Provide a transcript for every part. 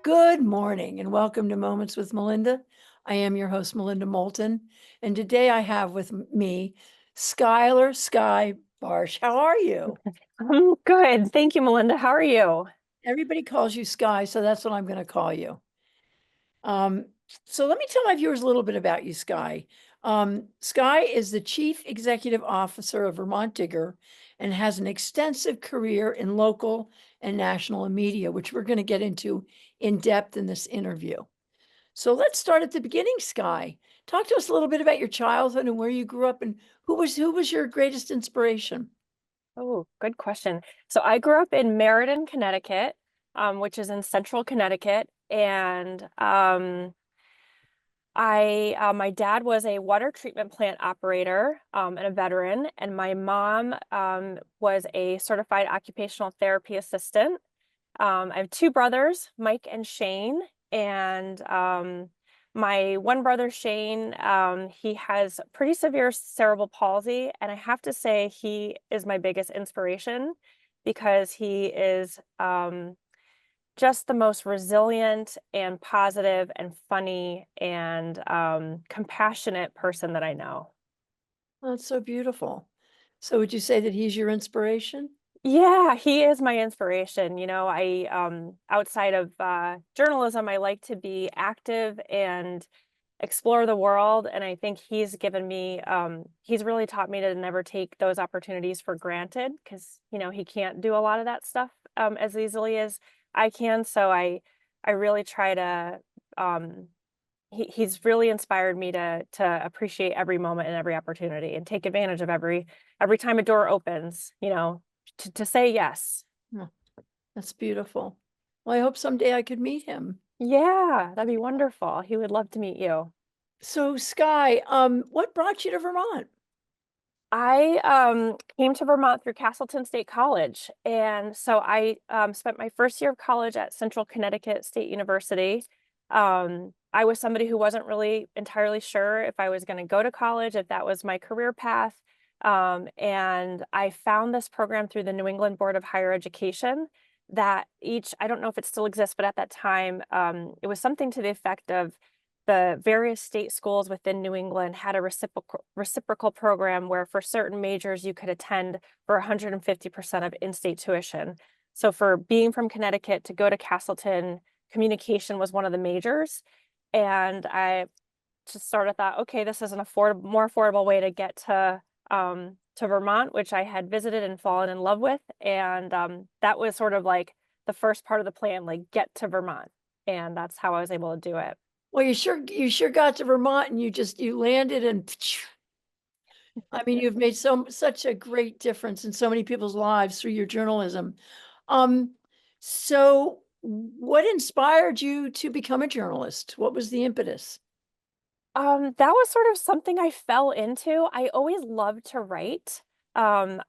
Good morning and welcome to Moments with Melinda. I am your host, Melinda Moulton, and today I have with me Schuyler Sky Barsch. How are you? I'm good. Thank you, Melinda. How are you? Everybody calls you Sky, so that's what I'm going to call you. Um, so let me tell my viewers a little bit about you, Sky. Sky is the Chief Executive Officer of Vermont Digger and has an extensive career in local and national media, which we're going to get into in depth in this interview. So let's start at the beginning, Sky. Talk to us a little bit about your childhood and where you grew up and who was your greatest inspiration? Oh, good question. So I grew up in Meriden, Connecticut, which is in central Connecticut, and my dad was a water treatment plant operator and a veteran, and my mom was a certified occupational therapy assistant. I have two brothers, Mike and Shane, and my one brother, Shane, he has pretty severe cerebral palsy, and I have to say he is my biggest inspiration because he is just the most resilient and positive and funny and compassionate person that I know. That's so beautiful. So would you say that he's your inspiration? Yeah, he is my inspiration. I outside of journalism, I like to be active and explore the world. And I think he's really taught me to never take those opportunities for granted because, he can't do a lot of that stuff as easily as I can. So I really try to, he's really inspired me to appreciate every moment and every opportunity and take advantage of every time a door opens, to say yes. Oh, that's beautiful. Well, I hope someday I could meet him. Yeah, that'd be wonderful. He would love to meet you. So Sky, what brought you to Vermont? I came to Vermont through Castleton State College. And so I spent my first year of college at Central Connecticut State University. I was somebody who wasn't really entirely sure if I was going to go to college, if that was my career path. And I found this program through the New England Board of Higher Education I don't know if it still exists, but at that time, it was something to the effect of the various state schools within New England had a reciprocal program where for certain majors you could attend for 150% of in-state tuition. So for being from Connecticut to go to Castleton, communication was one of the majors. And I just sort of thought, okay, this is more affordable way to get to Vermont, which I had visited and fallen in love with. And that was sort of like the first part of the plan, like get to Vermont. And that's how I was able to do it. Well, you sure got to Vermont and you landed and I mean, you've made such a great difference in so many people's lives through your journalism. Um, so what inspired you to become a journalist? What was the impetus? That was sort of something I fell into. I always loved to write. I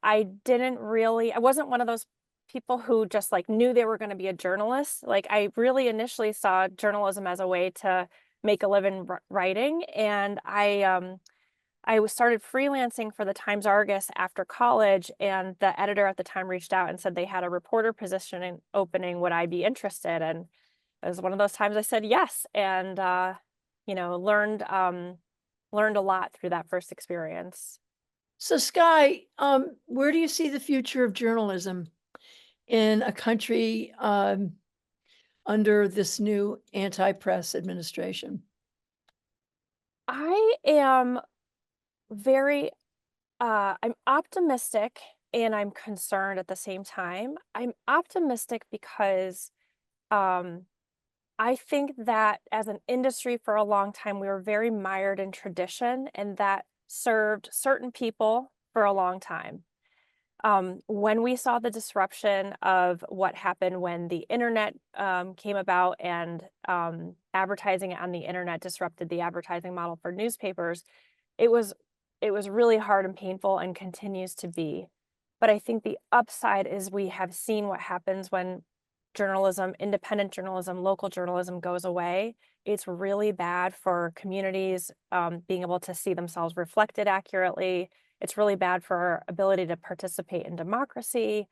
wasn't one of those people who just like knew they were going to be a journalist. Like I really initially saw journalism as a way to make a living writing. And I started freelancing for the Times Argus after college, and the editor at the time reached out and said they had a reporter position opening. Would I be interested? And it was one of those times I said yes, and learned a lot through that first experience. So Sky, where do you see the future of journalism in a country under this new anti-press administration? I am very I'm optimistic and I'm concerned at the same time. I'm optimistic because um I think that as an industry for a long time, we were very mired in tradition, and that served certain people for a long time. When we saw the disruption of what happened when the internet came about and advertising on the internet disrupted the advertising model for newspapers, it was it was really hard and painful and continues to be. But I think the upside is we have seen what happens when journalism, independent journalism, local journalism goes away. It's really bad for communities being able to see themselves reflected accurately. It's really bad for our ability to participate in democracy.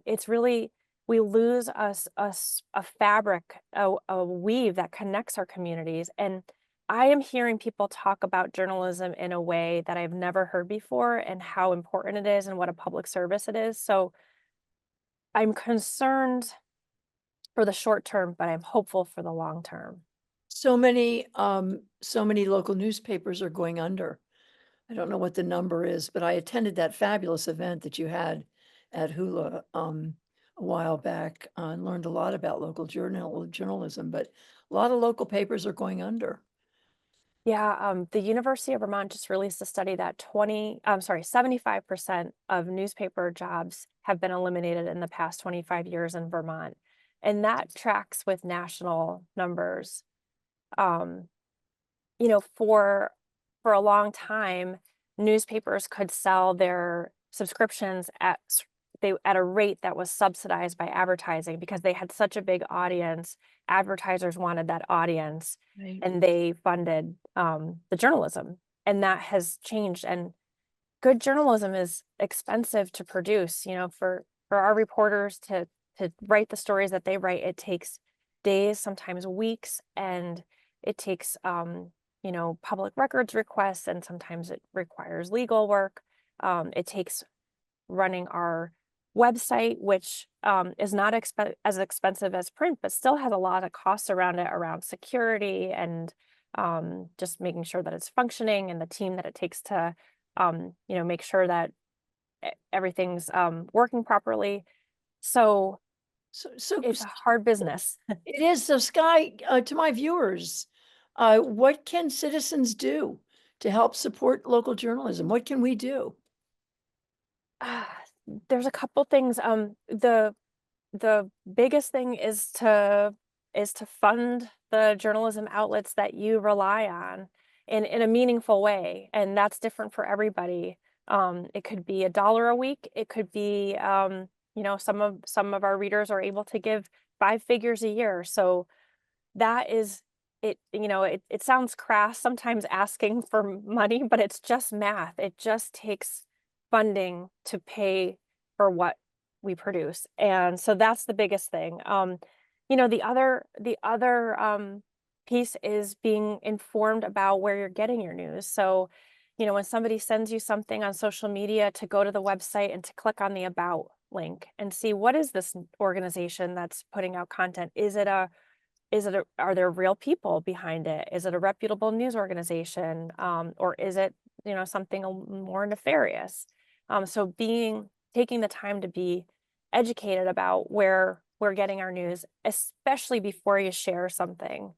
It's really we lose a fabric, a weave that connects our communities. And I am hearing people talk about journalism in a way that I've never heard before, and how important it is and what a public service it is. So I'm concerned for the short term, but I'm hopeful for the long term. So many local newspapers are going under. I don't know what the number is, but I attended that fabulous event that you had at Hula a while back, and learned a lot about local journalism, but a lot of local papers are going under. Yeah, the University of Vermont just released a study that 75% of newspaper jobs have been eliminated in the past 25 years in Vermont. And that tracks with national numbers. Um, you know, for a long time, newspapers could sell their subscriptions at a rate that was subsidized by advertising because they had such a big audience. Advertisers wanted that audience, Right. and they funded the journalism, and that has changed. And good journalism is expensive to produce. You know, for our reporters to write the stories that they write, it takes days, sometimes weeks, and it takes you know, public records requests, and sometimes it requires legal work. It takes running our website, which is not as expensive as print, but still has a lot of costs around it, around security and just making sure that it's functioning, and the team that it takes to you know, make sure that everything's working properly. So So it's a hard business. it is. So Sky, to my viewers, what can citizens do to help support local journalism? What can we do? Ah, there's a couple things. The biggest thing is to fund the journalism outlets that you rely on in a meaningful way, and that's different for everybody. It could be $1 a week. It could be you know, some of our readers are able to give 5 figures a year. So that is it. You know, it sounds crass sometimes asking for money, but it's just math. It just takes funding to pay for what we produce. And so that's the biggest thing. You know, the other piece is being informed about where you're getting your news. So, you know, when somebody sends you something on social media, to go to the website and to click on the about link and see, what is this organization that's putting out content? Are there real people behind it? Is it a reputable news organization? Or is it, you know, something more nefarious? So taking the time to be educated about where we're getting our news, especially before you share something,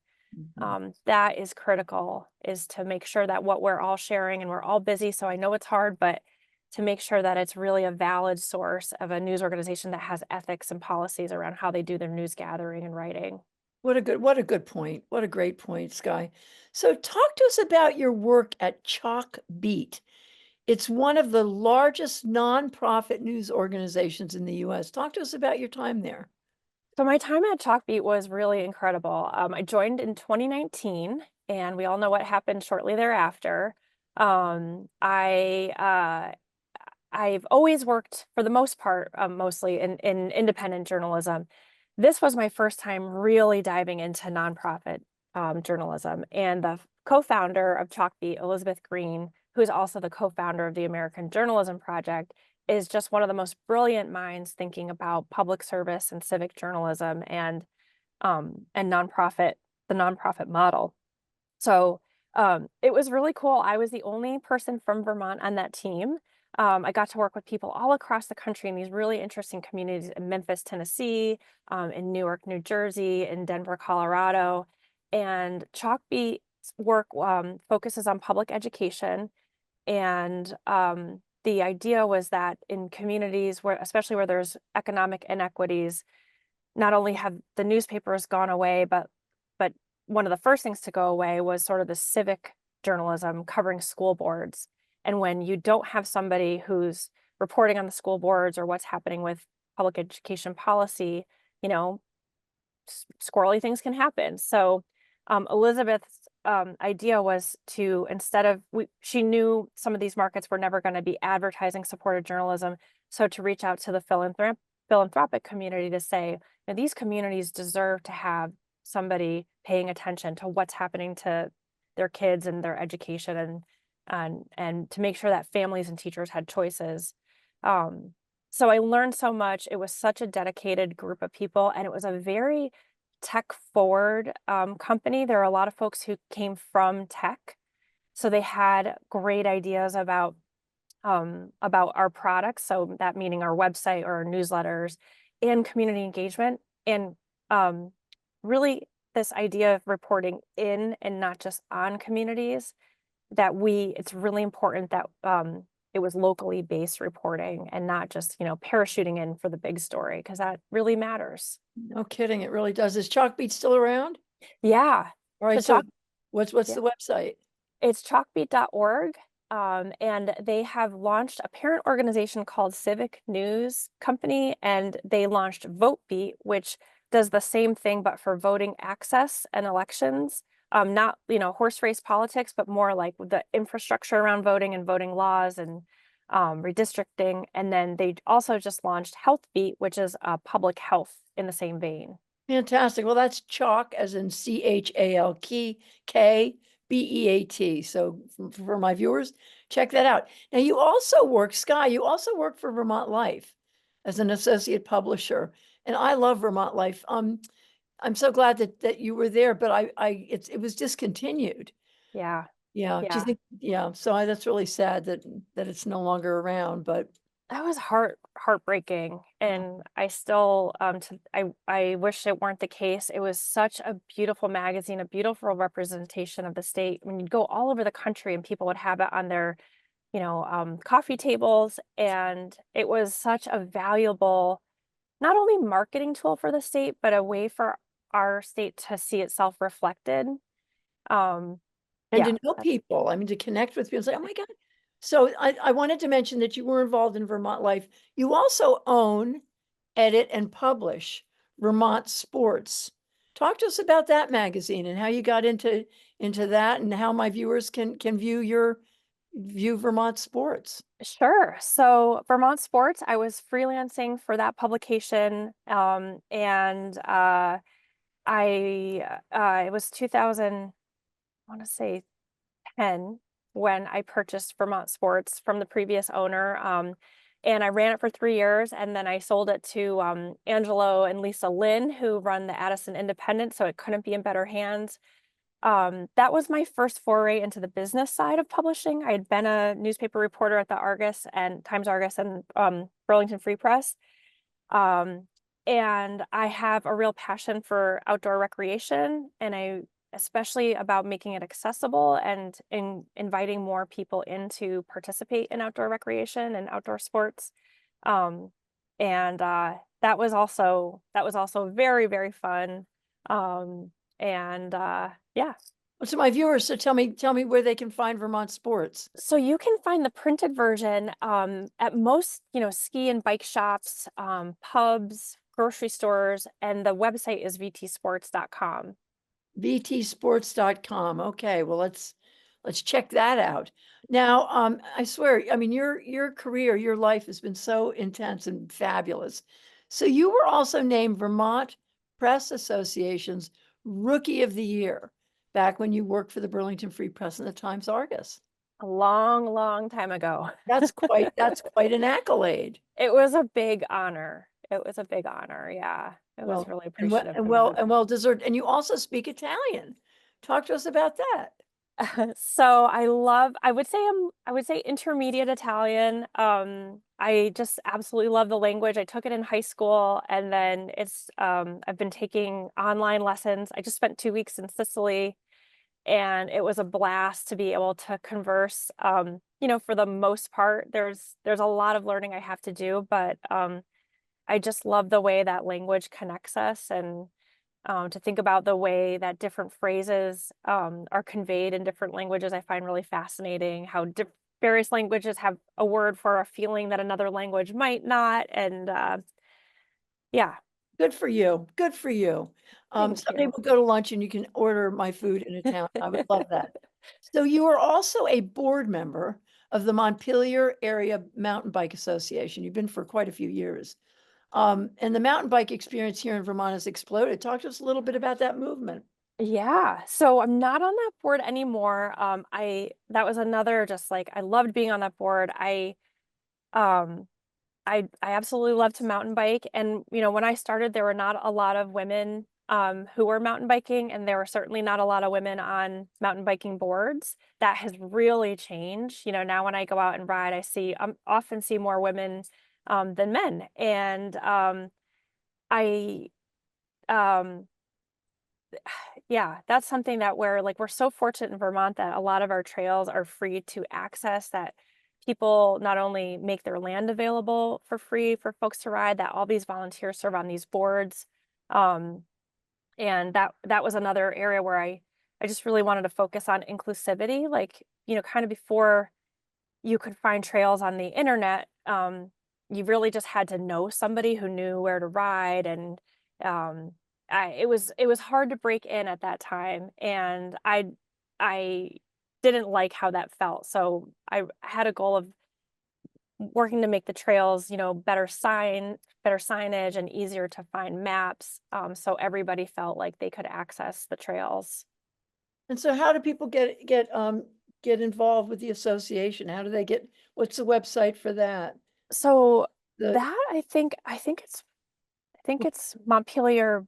Mhm. that is critical, is to make sure that what we're all sharing, and we're all busy, so I know it's hard, but to make sure that it's really a valid source of a news organization that has ethics and policies around how they do their news gathering and writing. What a good point. What a great point, Sky. So talk to us about your work at Chalk Beat. It's one of the largest nonprofit news organizations in the US. Talk to us about your time there. So my time at Chalkbeat was really incredible. I joined in 2019, and we all know what happened shortly thereafter. Um, I uh, I've always worked, for the most part, mostly in independent journalism. This was my first time really diving into nonprofit journalism, and the co-founder of Chalkbeat, Elizabeth Green, who's also the co-founder of the American Journalism Project, is just one of the most brilliant minds thinking about public service and civic journalism and nonprofit, the nonprofit model. So it was really cool. I was the only person from Vermont on that team. I got to work with people all across the country in these really interesting communities in Memphis, Tennessee, in Newark, New Jersey, in Denver, Colorado. And Chalkbeat's work focuses on public education. And the idea was that in communities where, especially where there's economic inequities, not only have the newspapers gone away, but one of the first things to go away was sort of the civic journalism covering school boards. And when you don't have somebody who's reporting on the school boards or what's happening with public education policy, you know, squirrely things can happen. So Elizabeth's idea was to, instead of, she knew some of these markets were never going to be advertising supported journalism, so to reach out to the philanthropic community to say, "Now, these communities deserve to have somebody paying attention to what's happening to their kids and their education and to make sure that families and teachers had choices." Um, so I learned so much. It was such a dedicated group of people, and it was a very tech forward company. There are a lot of folks who came from tech, so they had great ideas about our products. So that meaning our website or our newsletters and community engagement and really this idea of reporting in and not just on communities that it's really important that it was locally based reporting and not just, parachuting in for the big story because that really matters. No kidding, it really does. Is Chalkbeat still around? Yeah. All right, So so chalk, what's yeah. the website? It's chalkbeat.org. And they have launched a parent organization called Civic News Company, and they launched VoteBeat, which does the same thing, but for voting access and elections. Not, horse race politics, but more like the infrastructure around voting and voting laws and redistricting. And then they also just launched HealthBeat, which is public health in the same vein. Fantastic. Well, that's chalk as in CHALK, So for my viewers, check that out. Now you also work, Sky, you also work for Vermont Life as an associate publisher. And I love Vermont Life. I'm so glad that you were there, but it was discontinued. Yeah. Yeah. Do you Yeah. think, yeah. So that's really sad that it's no longer around, but That was heartbreaking, and I still, I wish it weren't the case. It was such a beautiful magazine, a beautiful representation of the state. When you'd go all over the country and people would have it on their, coffee tables, and it was such a valuable, not only marketing tool for the state, but a way for our state to see itself reflected. Um, and yeah, to know people, I mean, to connect with people, and say, oh my God. So I wanted to mention that you were involved in Vermont Life. You also own, edit, and publish Vermont Sports. Talk to us about that magazine and how you got into that and how my viewers can view Vermont Sports. Sure. So Vermont Sports, I was freelancing for that publication, and it was 2000, I want to say 10, when I purchased Vermont Sports from the previous owner. And I ran it for 3 years, and then I sold it to Angelo and Lisa Lynn, who run the Addison Independent, so it couldn't be in better hands. That was my first foray into the business side of publishing. I had been a newspaper reporter at the Argus and Times Argus and Burlington Free Press. Um, and I have a real passion for outdoor recreation, and especially about making it accessible and inviting more people in to participate in outdoor recreation and outdoor sports. Um, and that was also very, very fun. And yeah. Well, to my viewers, so tell me where they can find Vermont Sports. So you can find the printed version at most, ski and bike shops, pubs, grocery stores, and the website is vtsports.com. vtsports.com. Okay, well let's check that out. Now, I swear, I mean your career, your life has been so intense and fabulous. So you were also named Vermont Press Association's Rookie of the Year back when you worked for the Burlington Free Press and the Times Argus. A long, long time ago. That's quite an accolade. It was a big honor. It was a big honor. Yeah. I was Well, really and well appreciative and for well that. and well deserved. And you also speak Italian. Talk to us about that. So I would say intermediate Italian. I just absolutely love the language. I took it in high school, and then I've been taking online lessons. I just spent 2 weeks in Sicily, and it was a blast to be able to converse. For the most part, there's a lot of learning I have to do, but I just love the way that language connects us, and to think about the way that different phrases are conveyed in different languages. I find really fascinating how various languages have a word for a feeling that another language might not. And yeah, Good for you. Good for you. thank Someday you. we'll go to lunch and you can order my food in a town. I would love that. So you are also a board member of the Montpelier Area Mountain Bike Association. You've been for quite a few years. And the mountain bike experience here in Vermont has exploded. Talk to us a little bit about that movement. Yeah, so I'm not on that board anymore. That was another just like I loved being on that board. Um I absolutely love to mountain bike, and when I started there were not a lot of women who were mountain biking, and there were certainly not a lot of women on mountain biking boards. That has really changed. Now when I go out and ride, I often see more women than men, and I um yeah, that's something that we're so fortunate in Vermont that a lot of our trails are free to access, that people not only make their land available for free for folks to ride, that all these volunteers serve on these boards. Um, and that was another area where I just really wanted to focus on inclusivity, like, kind of before you could find trails on the internet, you really just had to know somebody who knew where to ride, and um, it was hard to break in at that time, and I didn't like how that felt. So I had a goal of working to make the trails, better signage, and easier to find maps, so everybody felt like they could access the trails. And so how do people get involved with the association? How do they get, what's the website for that? So The, that I think it's Montpelier.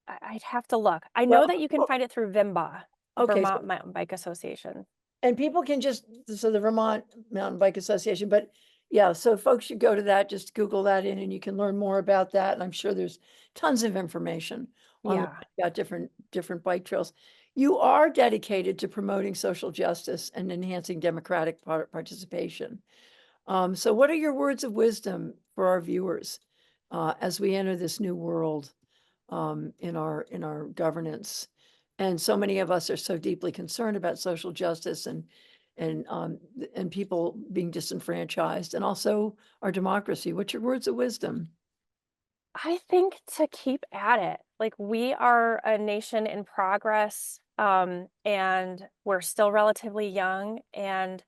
I'd have to look. I well, know that you can find it through VIMBA, okay, Vermont Mountain Bike Association. and people can just, so the Vermont Mountain Bike Association, but yeah, so folks should go to that, just Google that in and you can learn more about that. And I'm sure there's tons of information online Yeah. about different bike trails. You are dedicated to promoting social justice and enhancing democratic participation. So what are your words of wisdom for our viewers as we enter this new world in our governance? And so many of us are so deeply concerned about social justice and people being disenfranchised, and also our democracy. What's your words of wisdom? I think to keep at it. Like, we are a nation in progress, and we're still relatively young. And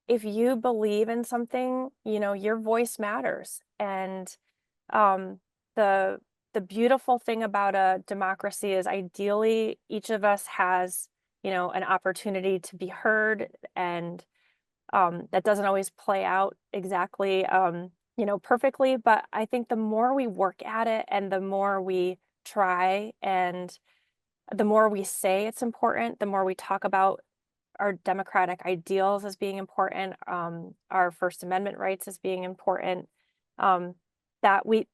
if you believe in something, your voice matters. And um, the the beautiful thing about a democracy is ideally each of us has, an opportunity to be heard, and that doesn't always play out exactly, perfectly. But I think the more we work at it, and the more we try, and the more we say it's important, the more we talk about our democratic ideals as being important, our First Amendment rights as being important, um, that we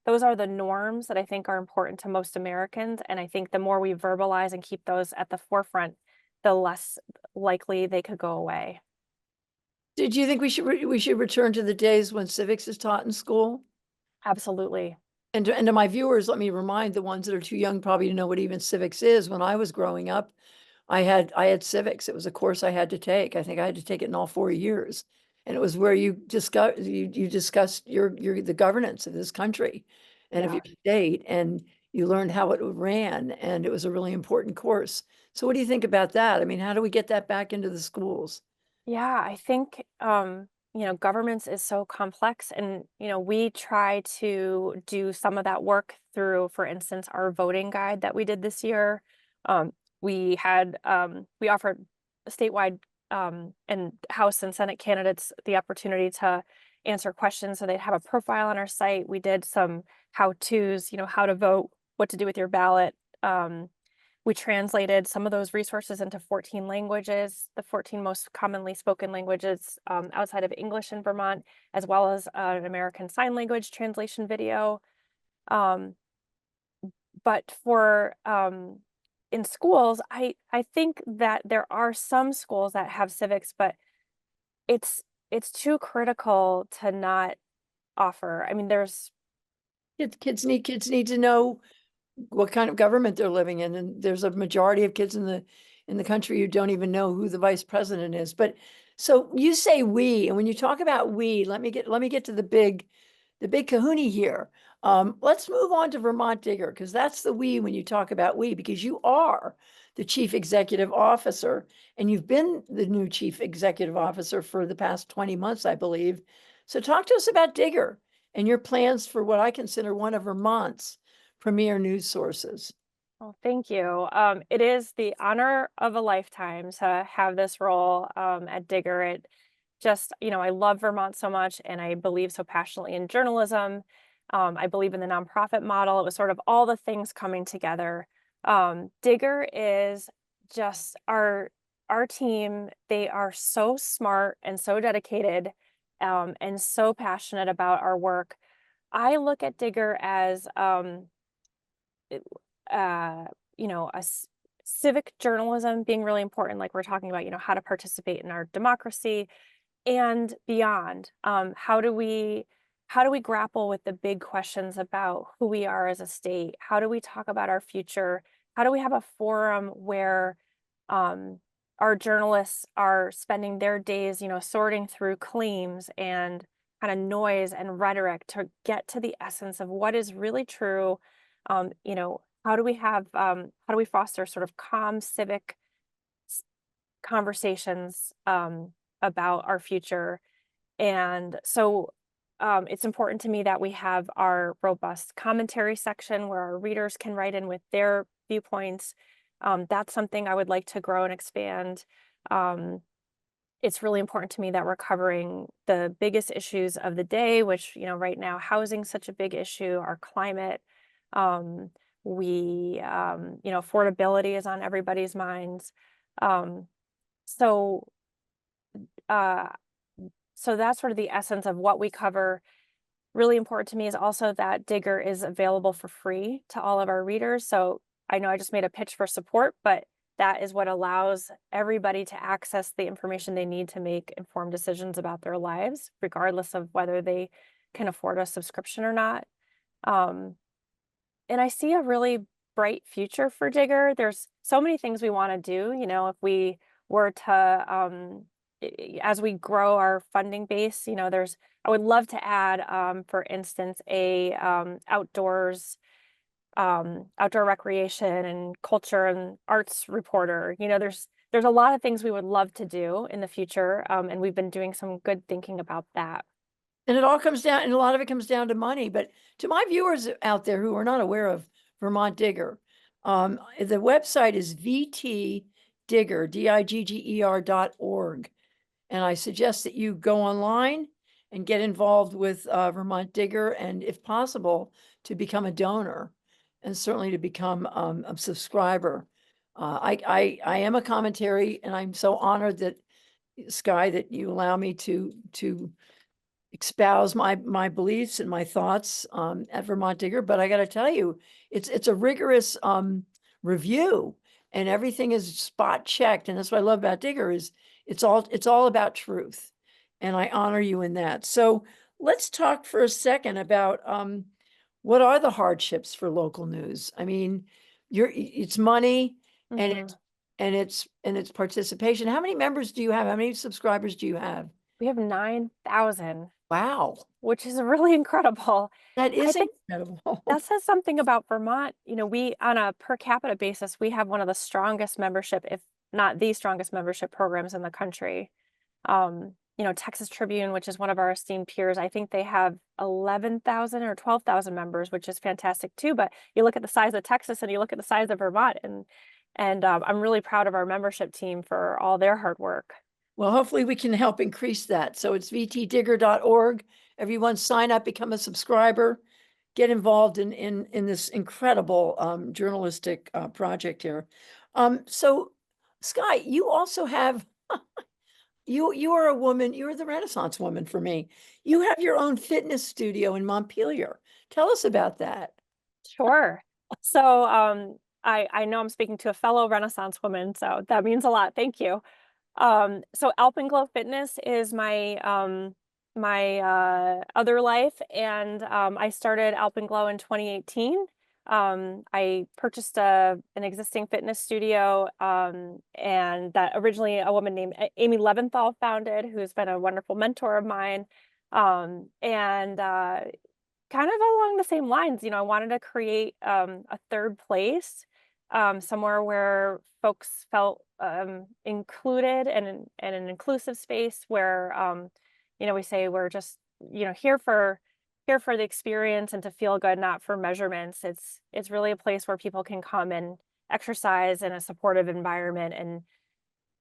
those are the norms that I think are important to most Americans. And I think the more we verbalize and keep those at the forefront, the less likely they could go away. Did you think we should return to the days when civics is taught in school? Absolutely. And to my viewers, let me remind the ones that are too young probably to know what even civics is. When I was growing up, I had civics. It was a course I had to take. I think I had to take it in all 4 years. And it was where you discussed the governance of this country and of Yeah. your state, and you learned how it ran, and it was a really important course. So what do you think about that? I mean, how do we get that back into the schools? Yeah, I think governments is so complex, and we try to do some of that work through, for instance, our voting guide that we did this year. We offered statewide and House and Senate candidates the opportunity to answer questions, so they'd have a profile on our site. We did some how-tos, how to vote, what to do with your ballot. We translated some of those resources into 14 languages, the 14 most commonly spoken languages outside of English in Vermont, as well as an American Sign Language translation video. Um, but for in schools, I think that there are some schools that have civics, but it's it's too critical to not offer. I mean, there's Kids need to know what kind of government they're living in. And there's a majority of kids in the country who don't even know who the vice president is. But so you say we, and when you talk about we, let me get to the big kahuna here. Let's move on to Vermont Digger, because that's the we when you talk about we, because you are the chief executive officer, and you've been the new chief executive officer for the past 20 months, I believe. So talk to us about Digger and your plans for what I consider one of Vermont's premier news sources. Well, thank you. It is the honor of a lifetime to have this role at Digger. It just, I love Vermont so much, and I believe so passionately in journalism. I believe in the nonprofit model. It was sort of all the things coming together. Digger is just our team. They are so smart and so dedicated, and so passionate about our work. I look at Digger as it- uh, civic journalism being really important, like we're talking about, how to participate in our democracy and beyond. How do we grapple with the big questions about who we are as a state? How do we talk about our future? How do we have a forum where um, our journalists are spending their days, sorting through claims and kind of noise and rhetoric to get to the essence of what is really true? How do we foster sort of calm civic conversations about our future? And so it's important to me that we have our robust commentary section where our readers can write in with their viewpoints. That's something I would like to grow and expand. Um, it's really important to me that we're covering the biggest issues of the day, which, right now, housing is such a big issue, our climate. Um, affordability is on everybody's minds. Um, so, uh, so that's sort of the essence of what we cover. Really important to me is also that Digger is available for free to all of our readers. So I know I just made a pitch for support, but that is what allows everybody to access the information they need to make informed decisions about their lives, regardless of whether they can afford a subscription or not. Um, and I see a really bright future for Digger. There's so many things we want to do. If we were to, as we grow our funding base, I would love to add, for instance, a outdoor recreation and culture and arts reporter. There's a lot of things we would love to do in the future, and we've been doing some good thinking about that. And it all comes down, and a lot of it comes down to money. But to my viewers out there who are not aware of Vermont Digger, the website is VTDigger, DIGGER.org. And I suggest that you go online and get involved with Vermont Digger, and if possible, to become a donor, and certainly to become a subscriber. I am a commentary, and I'm so honored that, Sky, that you allow me to espouse my beliefs and my thoughts at Vermont Digger. But I got to tell you, it's a rigorous review, and everything is spot checked. And that's what I love about Digger is it's all about truth, and I honor you in that. So let's talk for a second about what are the hardships for local news. I mean, it's money, and Mhm. it's participation. How many members do you have? How many subscribers do you have? We have 9,000, Wow, which is really incredible. that I is think incredible. that says something about Vermont. We, on a per capita basis, we have one of the strongest membership, if not the strongest membership programs in the country. Texas Tribune, which is one of our esteemed peers, I think they have 11,000 or 12,000 members, which is fantastic too. But you look at the size of Texas and you look at the size of Vermont, and I'm really proud of our membership team for all their hard work. Well, hopefully we can help increase that. So it's vtdigger.org. Everyone sign up, become a subscriber, get involved in this incredible journalistic project here. So Sky, you also have you are a woman, you're the Renaissance woman for me. You have your own fitness studio in Montpelier. Tell us about that. Sure. So I know I'm speaking to a fellow Renaissance woman, so that means a lot. Thank you. So Alpenglow Fitness is my other life, and I started Alpenglow in 2018. I purchased an existing fitness studio, and that originally a woman named Amy Leventhal founded, who's been a wonderful mentor of mine. And kind of along the same lines, I wanted to create a third place, somewhere where folks felt included, and an inclusive space where we say we're just here for here for the experience and to feel good, not for measurements. It's really a place where people can come and exercise in a supportive environment. And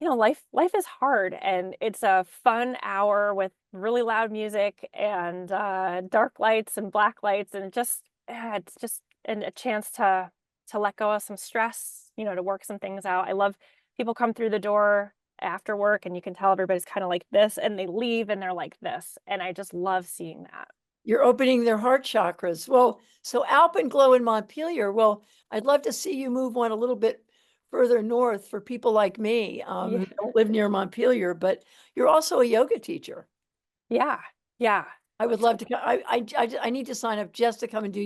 life is hard, and it's a fun hour with really loud music and dark lights and black lights, and it's just a chance to let go of some stress, to work some things out. I love people come through the door after work, and you can tell everybody's kind of like this, and they leave and they're like this, and I just love seeing that. You're opening their heart chakras. Well, so Alpenglow in Montpelier. Well, I'd love to see you move one a little bit further north for people like me, Yeah, who don't live near Montpelier, but you're also a yoga teacher. yeah, yeah. I would love to. I need to sign up just to come and do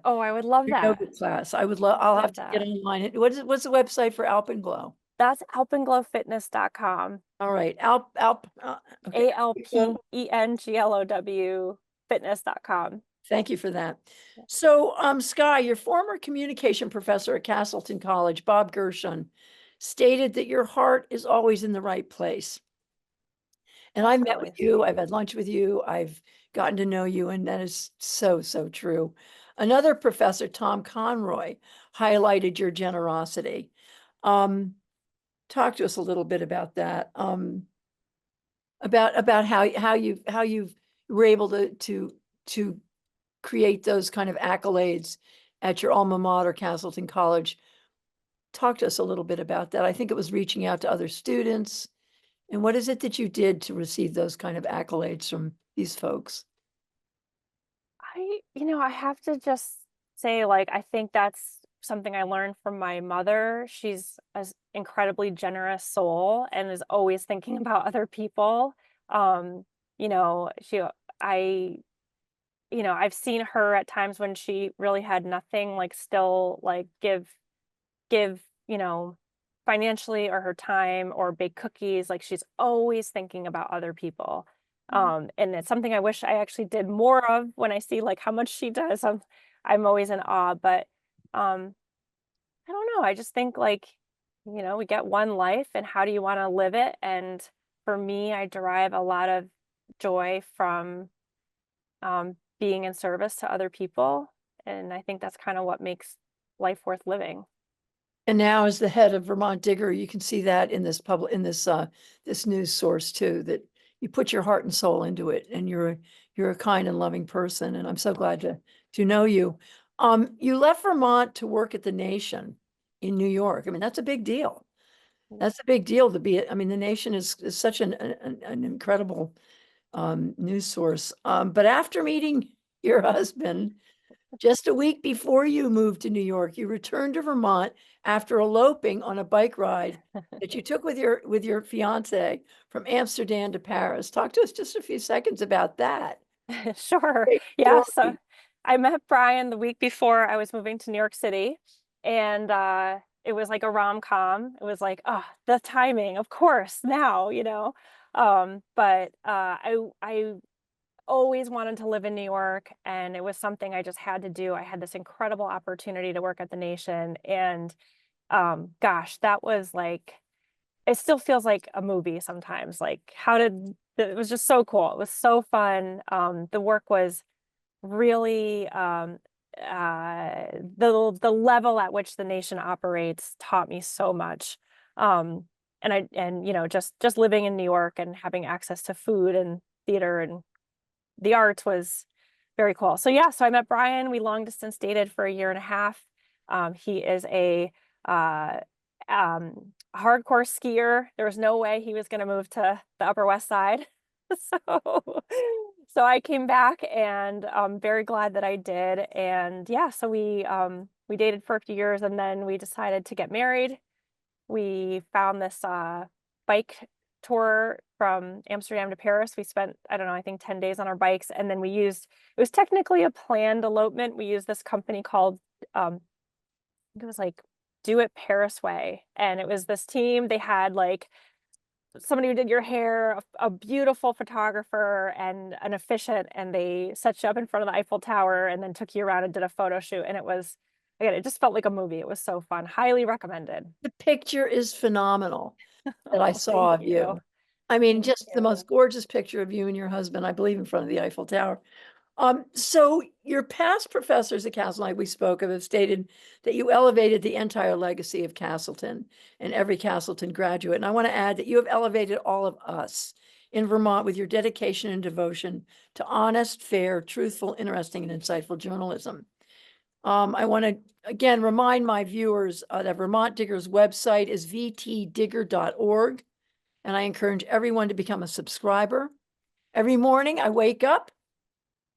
Oh, I would love your that. yoga class. I would love. I'll have Love to get that. online. What's the website for Alpenglow? That's alpenglowfitness.com. All right, okay. ALPENGLOW fitness.com. Thank you for that. So, Sky, your former communication professor at Castleton College, Bob Gershon, stated that your heart is always in the right place. And I've met with Always. you, I've had lunch with you, I've gotten to know you, and that is so, so true. Another professor, Tom Conroy, highlighted your generosity. Talk to us a little bit about that. About how you were able to create those kind of accolades at your alma mater, Castleton College. Talk to us a little bit about that. I think it was reaching out to other students. And what is it that you did to receive those kind of accolades from these folks? I have to just say, like, I think that's something I learned from my mother. She's an incredibly generous soul and is always thinking about other people. Um, you know, she, I, I've seen her at times when she really had nothing, like still like give, financially or her time or bake cookies. Like she's always thinking about other people. And it's something I wish I actually did more of when I see like how much she does. I'm always in awe, but um I don't know. I just think like, we get one life and how do you want to live it? And for me, I derive a lot of joy from being in service to other people. And I think that's kind of what makes life worth living. And now as the head of Vermont Digger, you can see that in this news source too, that you put your heart and soul into it, and you're a kind and loving person. And I'm so glad to know you. You left Vermont to work at the Nation in New York. I mean, that's a big deal. That's a big deal to be. I mean, the Nation is such an incredible news source. But after meeting your husband, just a week before you moved to New York, you returned to Vermont after eloping on a bike ride that you took with your fiance from Amsterdam to Paris. Talk to us just a few seconds about that. Sure. Great Yeah. So story. I met Brian the week before I was moving to New York City, and it was like a rom-com. It was like, oh, the timing, of course, now. But I always wanted to live in New York, and it was something I just had to do. I had this incredible opportunity to work at the Nation, and gosh, that was like it still feels like a movie sometimes. Like, it was just so cool. It was so fun. The work was really the level at which the Nation operates taught me so much. Just living in New York and having access to food and theater and the arts was very cool. So yeah, so I met Brian. We long distance dated for a year and a half. He is a uh, hardcore skier. There was no way he was going to move to the Upper West Side. So I came back, and I'm very glad that I did. And yeah, so we dated for a few years, and then we decided to get married. We found this bike tour from Amsterdam to Paris. We spent, I don't know, I think 10 days on our bikes. And then it was technically a planned elopement. We used this company called, I think it was like Do It Paris Way. And it was this team. They had like somebody who did your hair, a beautiful photographer, and an efficient, and they set you up in front of the Eiffel Tower and then took you around and did a photo shoot. And again, it just felt like a movie. It was so fun. Highly recommended. The picture is phenomenal that I Oh, saw thank of you. you. I mean, Thank just the you. most gorgeous picture of you and your husband, I believe, in front of the Eiffel Tower. So your past professors at Castleton, like we spoke of, have stated that you elevated the entire legacy of Castleton and every Castleton graduate. And I want to add that you have elevated all of us in Vermont with your dedication and devotion to honest, fair, truthful, interesting, and insightful journalism. I want to again remind my viewers that Vermont Digger's website is vtdigger.org, and I encourage everyone to become a subscriber. Every morning I wake up,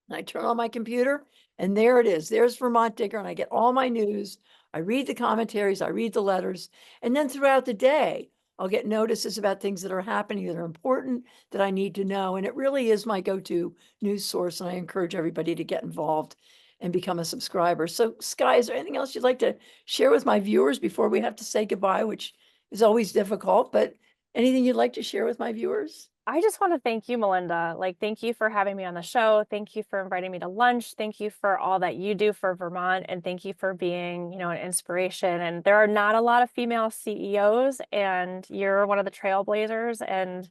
and I turn on my computer, and there it is. There's Vermont Digger, and I get all my news. I read the commentaries, I read the letters, and then throughout the day, I'll get notices about things that are happening that are important that I need to know. And it really is my go-to news source, and I encourage everybody to get involved and become a subscriber. So, Sky, is there anything else you'd like to share with my viewers before we have to say goodbye, which is always difficult, but anything you'd like to share with my viewers? I just want to thank you, Melinda. Like, thank you for having me on the show. Thank you for inviting me to lunch. Thank you for all that you do for Vermont. And thank you for being, an inspiration. And there are not a lot of female CEOs, and you're one of the trailblazers. And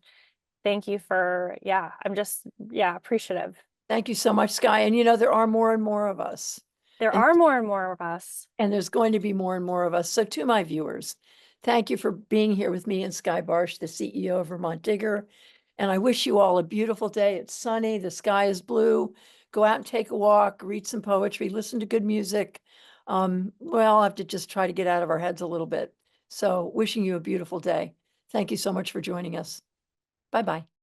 thank you for, I'm just, appreciative. Thank you so much, Sky. And there are more and more of us. There And are more and more of us. And there's going to be more and more of us. So to my viewers, thank you for being here with me and Sky Barsch, the CEO of Vermont Digger. And I wish you all a beautiful day. It's sunny, the sky is blue. Go out and take a walk, read some poetry, listen to good music. I'll have to just try to get out of our heads a little bit. So wishing you a beautiful day. Thank you so much for joining us. Bye-bye.